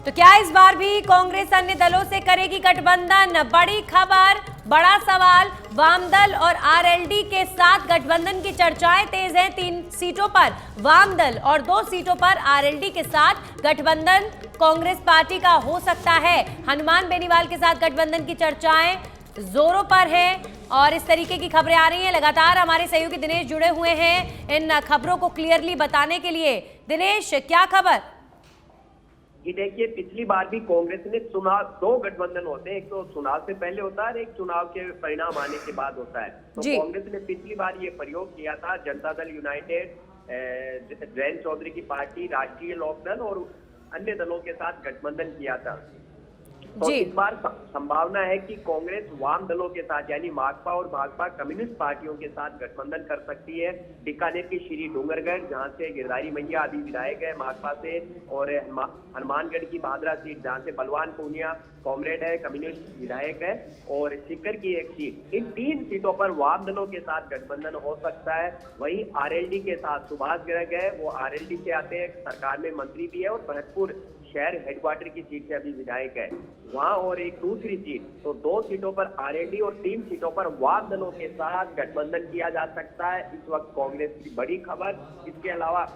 तो क्या इस बार भी कांग्रेस अन्य दलों से करेगी गठबंधन? बड़ी खबर, बड़ा सवाल। वामदल और आरएलडी के साथ गठबंधन की चर्चाएं तेज हैं। 3 सीटों पर वामदल और 2 सीटों पर आरएलडी के साथ गठबंधन कांग्रेस पार्टी का हो सकता है। हनुमान बेनीवाल के साथ गठबंधन की चर्चाएं जोरों पर हैं और इस तरीके की खबरें आ रही हैं। लगातार हमारे सहयोगी दिनेश जुड़े हुए हैं इन खबरों को क्लियरली बताने के लिए। दिनेश, क्या खबर? ये देखिए, पिछली बार भी कांग्रेस ने चुनाव 2 गठबंधन होते हैं, एक तो चुनाव से पहले होता है और एक चुनाव के परिणाम आने के बाद होता है। तो कांग्रेस ने पिछली बार ये प्रयोग किया था। जनता दल यूनाइटेड, जयंत चौधरी की पार्टी, राष्ट्रीय लोकदल और अन्य दलों के साथ गठबंधन किया था। तो इस बार संभावना है कि कांग्रेस वाम दलों के साथ यानी माकपा और भाजपा कम्युनिस्ट पार्टियों के साथ गठबंधन कर सकती है। बीकानेर की श्री डूंगरगढ़, जहां से गिरधारी मैया अभी विधायक है माकपा से, और हनुमानगढ़ की भादरा सीट जहां से बलवान पूनिया कॉमरेड है, कम्युनिस्ट विधायक है, और सीकर की एक सीट। इन 3 सीटों पर वाम दलों के साथ गठबंधन हो सकता है। वहीं आरएलडी के साथ सुभाष गर्ग है, वो आरएलडी से आते हैं, सरकार में मंत्री भी है और भरतपुर शहर हेडक्वार्टर की सीट से अभी विधायक है वहां, और एक दूसरी सीट। तो 2 सीटों पर आरएलडी और 3 सीटों पर वाम दलों के साथ गठबंधन किया जा सकता है। इस वक्त कांग्रेस की बड़ी खबर। इसके अलावा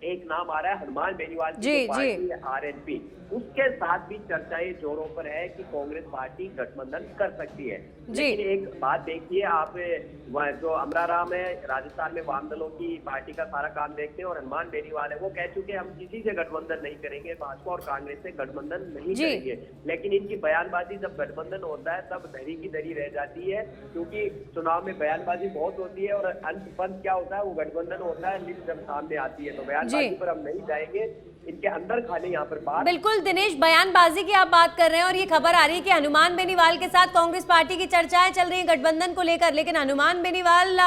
एक नाम आ रहा है हनुमान बेनीवाल की पार्टी है आरएनपी, उसके साथ भी चर्चाएं जोरों पर है कि कांग्रेस पार्टी गठबंधन कर सकती है। लेकिन एक बात देखिए, आप जो अमराराम है राजस्थान में वाम दलों की पार्टी का सारा काम देखते हैं, और हनुमान बेनीवाल है वो कह चुके हम किसी से गठबंधन नहीं करेंगे, भाजपा और कांग्रेस से गठबंधन नहीं करेंगे। लेकिन इनकी बयानबाजी जब गठबंधन होता है तब धरी की धरी रह जाती है, क्योंकि चुनाव में बयानबाजी बहुत होती है और अंत पंत क्या होता है, वो गठबंधन होता है लिस्ट जब सामने आती है। तो बयानबाजी पर हम नहीं जाएंगे, इनके अंदर खाने यहाँ पर बात। बिल्कुल दिनेश, बयानबाजी की आप बात कर रहे हैं और ये खबर आ रही है कि हनुमान बेनीवाल के साथ कांग्रेस पार्टी की चर्चाएं चल रही हैं गठबंधन को लेकर, लेकिन हनुमान बेनीवाल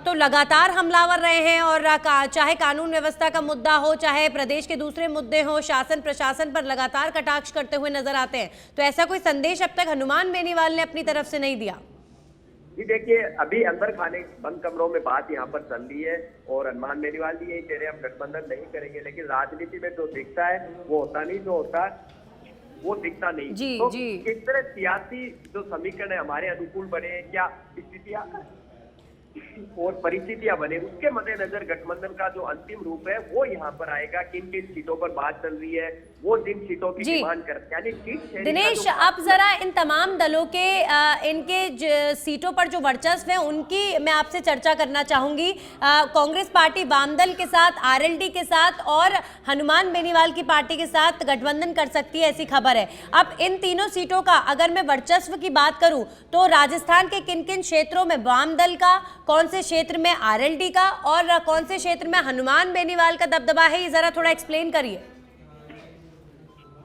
तो लगातार हमलावर रहे हैं और चाहे कानून व्यवस्था का मुद्दा हो, चाहे प्रदेश के दूसरे मुद्दे हो, शासन प्रशासन पर लगातार कटाक्ष करते हुए नजर आते हैं। तो ऐसा कोई संदेश अब तक हनुमान बेनीवाल ने अपनी तरफ से नहीं दिया। जी देखिए, अभी अंदर खाने बंद कमरों में बात यहाँ पर चल रही है और हनुमान बेनीवाल जी यही कह रहे हैं हम गठबंधन नहीं करेंगे, लेकिन राजनीति में जो दिखता है वो होता नहीं, जो होता है वो दिखता नहीं। तो किस तरह सियासी जो समीकरण है हमारे अनुकूल बने, क्या स्थितियां और परिस्थितियां बने, उसके मद्देनजर गठबंधन का जो अंतिम रूप है वो यहाँ पर आएगा। किन किन सीटों पर बात चल रही है, वो जिन सीटों की डिमांड करते हैं, यानी दिनेश, आप जरा इन तमाम दलों के इनके सीटों पर जो वर्चस्व है उनकी मैं आपसे चर्चा करना चाहूंगी। कांग्रेस पार्टी वामदल के साथ, आरएलडी के साथ और हनुमान बेनीवाल की पार्टी के साथ गठबंधन कर सकती है, ऐसी खबर है। अब इन तीनों सीटों का अगर मैं वर्चस्व की बात करूं तो राजस्थान के किन किन क्षेत्रों में वामदल का, कौन से क्षेत्र में आरएलडी का और कौन से क्षेत्र में हनुमान बेनीवाल का दबदबा है, ये जरा थोड़ा एक्सप्लेन करिए।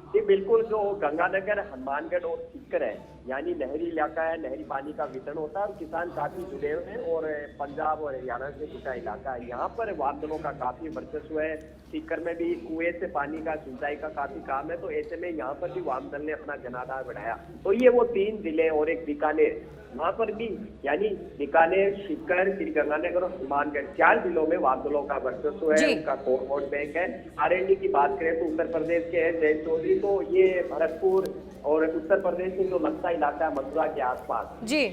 जी बिल्कुल, जो गंगानगर, हनुमानगढ़ और सीकर है यानी नहरी इलाका है, नहरी पानी का वितरण होता है और किसान काफी जुड़े हुए हैं, और पंजाब और हरियाणा से जुड़ा इलाका है। यहाँ पर वाम दलों का काफी वर्चस्व है। सीकर में भी कुएं से पानी का सिंचाई का काफी काम है, तो ऐसे में यहाँ पर भी वाम दल ने अपना जनाधार बढ़ाया। तो ये वो 3 जिले और एक बीकानेर, वहां पर भी यानी बीकानेर, सीकर, श्रीगंगानगर और हनुमानगढ़ 4 जिलों में वाम दलों का वर्चस्व है, उनका कोर वोट बैंक है। आरएलडी की बात करें तो उत्तर प्रदेश के हैं जयंत चौधरी, तो ये भरतपुर और उत्तर प्रदेश में जो लगता इलाका है मथुरा के आसपास जी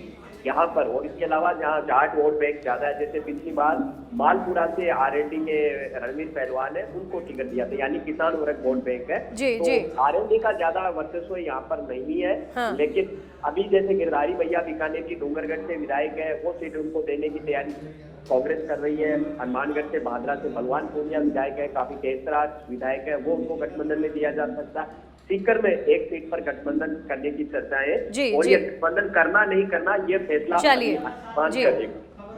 यहाँ पर, और इसके अलावा जहाँ जाट वोट बैंक ज्यादा है, जैसे पिछली बार मालपुरा से आरएलडी के रणवीर पहलवान है, उनको टिकट दिया था, यानी किसान वर्ग वोट बैंक है। तो आरएलडी का ज्यादा वर्चस्व यहाँ पर नहीं है। लेकिन अभी जैसे गिरधारी भैया बीकानेर की डूंगरगढ़ से विधायक है, वो सीट उनको देने की तैयारी कांग्रेस कर रही है। हनुमानगढ़ से भादरा से बलवान पूनिया विधायक है, काफी तेजतराज विधायक है, वो उनको गठबंधन में दिया जा सकता है। सीकर में एक सीट पर गठबंधन करने की चर्चा है, और ये गठबंधन करना नहीं करना ये फैसला चलिए